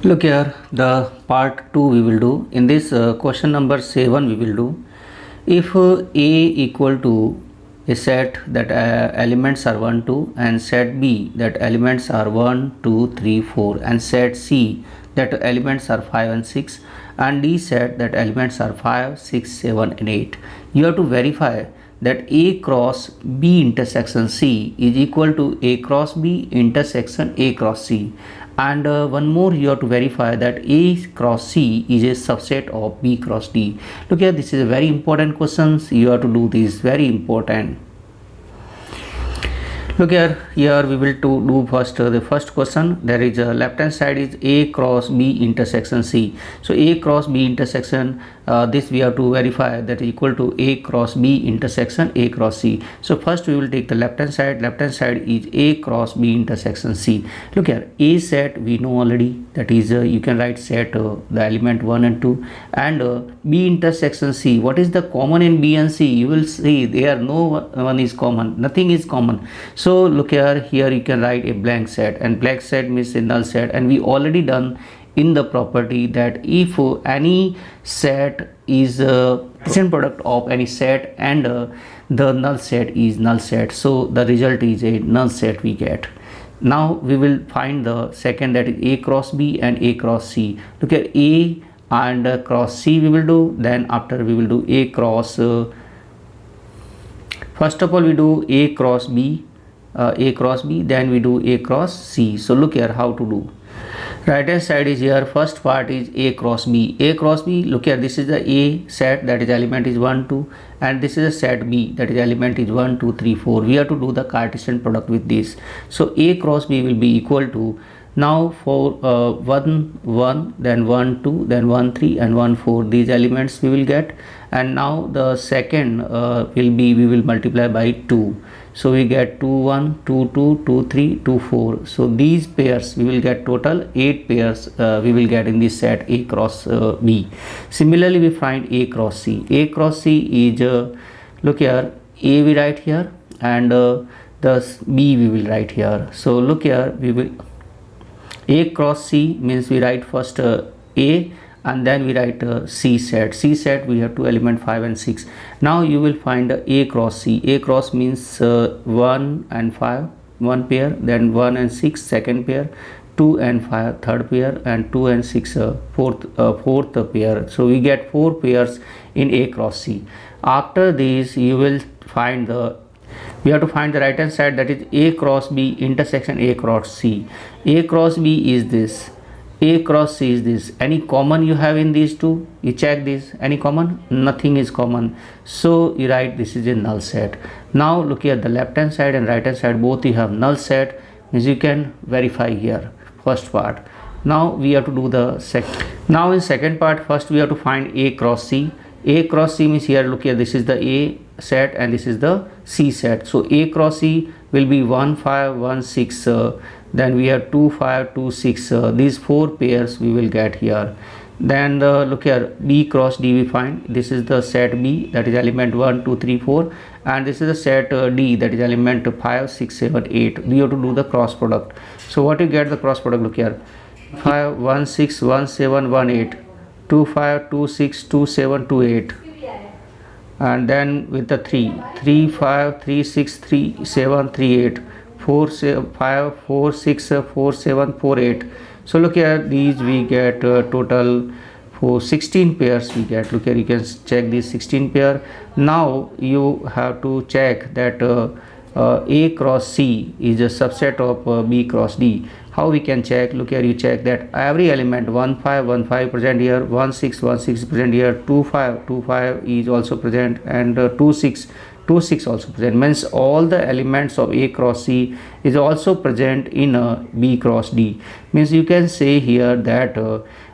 Look here, the part 2 we will do. In this question number 7 we will do. If A equal to a set that elements are 1, 2 and set B that elements are 1, 2, 3, 4 and set C that elements are 5 and 6 and D set that elements are 5, 6, 7 and 8. You have to verify that A cross B intersection C is equal to A cross B intersection A cross C. And one more, you have to verify that A cross C is a subset of B cross D. Look here, this is a very important question. You have to do this, very important. Look here we will do first the first question. There is a left hand side is A cross B intersection C. So A cross B intersection, this we have to verify that is equal to A cross B intersection A cross C. So first we will take the left hand side is A cross B intersection C. Look here, A set we know already, that is you can write set the element 1 and 2 and B intersection C. What is the common in B and C? You will see there no one is common, nothing is common. So look here you can write a blank set, and blank set means a null set, and we already done in the property that if any set is a product of any set and the null set is null set, so the result is a null set we get. Now we will find the second, that is A cross B and A cross C. Look at A and cross C we will do, then after we will do A cross first of all we do A cross B, then we do A cross C. So look here how to do. Right hand side is here, first part is A cross B. Look here, this is the A set, that is element is 1, 2 and this is a set B, that is element is 1, 2, 3, 4. We have to do the Cartesian product with this. So A cross B will be equal to, now for 1, 1, then 1, 2, then 1, 3 and 1, 4, these elements we will get, and now the second will be, we will multiply by 2. So we get 2, 1, 2, 2, 2, 3, 2, 4. So these pairs we will get total 8 pairs we will get in this set A cross B. Similarly we find A cross C. A cross C is look here, A we write here and the B we will write here. So look here, we will A cross C means we write first A and then we write C set. C set we have two element 5 and 6. Now you will find A cross C. A cross means 1 and 5 one pair, then 1 and 6 second pair, 2 and 5 third pair, and 2 and 6 fourth pair. So we get 4 pairs in A cross C. After this you will find we have to find the right hand side, that is A cross B intersection A cross C. A cross B is this, A cross C is this. Any common you have in these two? You check this. Any common? Nothing is common. So you write this is a null set. Now look here, the left hand side and right hand side both you have null set, means you can verify here first part. Now we have to do the second. Now in second part, first we have to find A cross C. A cross C means here, look here, this is the A set and this is the C set. So A cross C will be 1, 5, 1, 6. Then we have 2, 5, 2, 6. These 4 pairs we will get here. Then look here, B cross D we find. This is the set B, that is element 1, 2, 3, 4. And this is the set D, that is element 5, 6, 7, 8. We have to do the cross product. So what you get the cross product? Look here, 5, 1, 6, 1, 7, 1, 8. 2, 5, 2, 6, 2, 7, 2, 8. And then with the 3, 3, 5, 3, 6, 3, 7, 3, 8. 4, 5, 4, 6, 4, 7, 4, 8. So look here, these we get total for 16 pairs we get. Look here, you can check these 16 pair. Now you have to check that A cross C is a subset of B cross D. How we can check? Look here, you check that every element 1, 5, 1, 5 present here, 1, 6, 1, 6 present here, 2, 5, 2, 5 is also present, and 2, 6, 2, 6 also present. Means all the elements of A cross C is also present in B cross D. Means you can say here that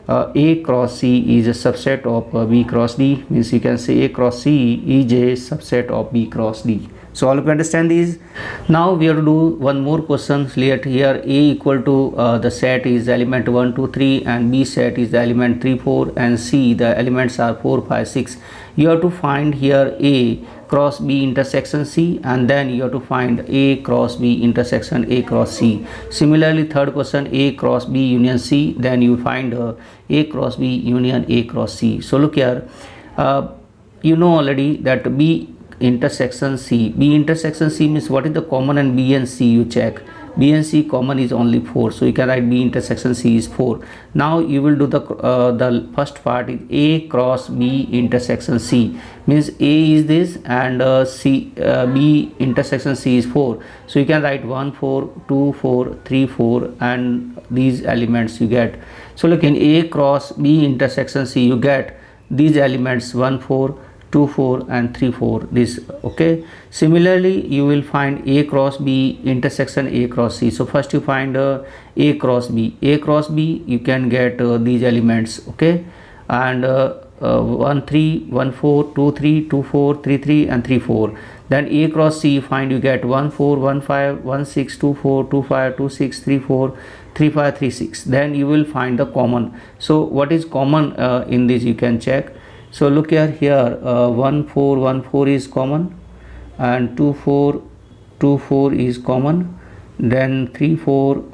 A cross C is a subset of B cross D. Means you can say A cross C is a subset of B cross D. So all of you understand these. Now we have to do one more question. Let here A equal to the set is element 1, 2, 3 and B set is the element 3, 4 and C the elements are 4, 5, 6. You have to find here A cross B intersection C, and then you have to find A cross B intersection A cross C. Similarly, third question, A cross B union C, then you find A cross B union A cross C. So look here, you know already that B intersection C. B intersection C means what is the common, and B and C you check. B and C common is only 4, so you can write B intersection C is 4. Now you will do the first part is A cross B intersection C, means A is this and B intersection C is 4, so you can write 1 4 2 4 3 4 and these elements you get. So look, in A cross B intersection C you get these elements 1 4 2 4 and 3 4, this. Okay, similarly you will find A cross B intersection A cross C. So first you find A cross B. A cross B you can get these elements, okay, and 1 3 1 4 2 3 2 4 3 3 and 3 4. Then A cross C you find, you get 1 4 1 5 1 6 2 4 2 5 2 6 3 4 3 5 3 6. Then you will find the common. So what is common in this you can check. So look here 1 4 1 4 is common, and 2 4 2 4 is common, then 3 4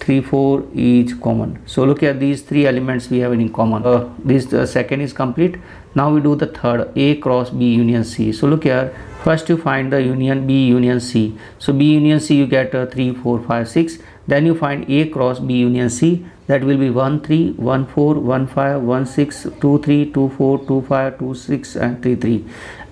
3 4 is common. So look at these three elements we have in common. This second is complete. Now we do the third, A cross B union C. So look here, first you find the union B union C. So B union C you get 3 4 5 6. Then you find A cross B union C, that will be 1 3 1 4 1 5 1 6 2 3 2 4 2 5 2 6 and 3 3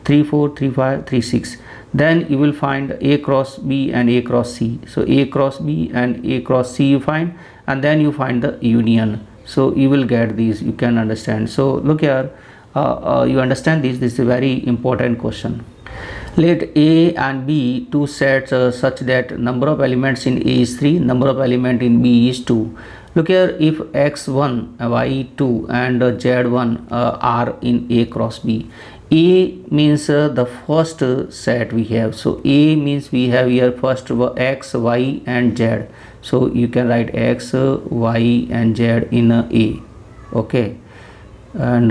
3 4 3 5 3 6. Then you will find A cross B and A cross C. So A cross B and A cross C you find, and then you find the union. So you will get these, you can understand. So look here, you understand this is a very important question. Let A and B two sets such that number of elements in A is 3, number of element in B is 2. Look here, if x1 y2 and z1 are in A cross B, A means the first set we have. So A means we have here first x, y and z. So you can write x, y and z in A. Okay, and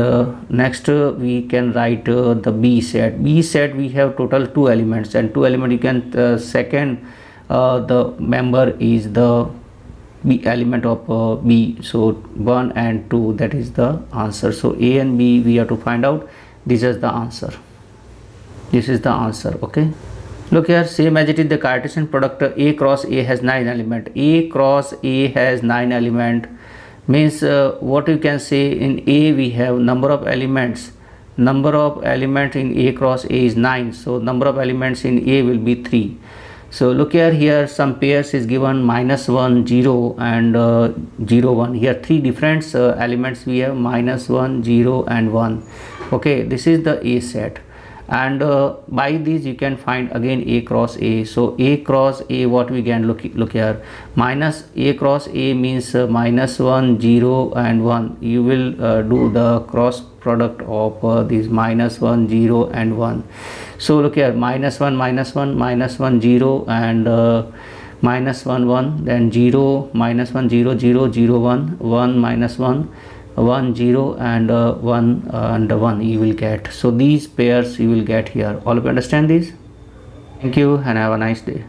next we can write the B set. B set we have total 2 elements, and 2 element you can second the member is the B element of B. So 1 and 2, that is the answer. So A and B we have to find out. This is the answer. This is the answer. Okay, look here, same as it is the Cartesian product, A cross A has 9 element. A cross A has 9 element means what you can say, in A we have number of elements. Number of elements in A cross A is 9. So number of elements in A will be 3. So look here some pairs is given -1 0 and 0 1. Here 3 different elements we have, -1 0 and 1. Okay, this is the A set, and by this you can find again A cross A. So A cross A, what we can look here, minus A cross A means -1 0 and 1. You will do the cross product of these -1 0 and 1. So look here, -1 -1 -1 0 and -1 1, then 0 -1 0 0 0 1 1 -1 1 0 and 1 and 1 you will get. So these pairs you will get here. All of you understand this? Thank you and have a nice day.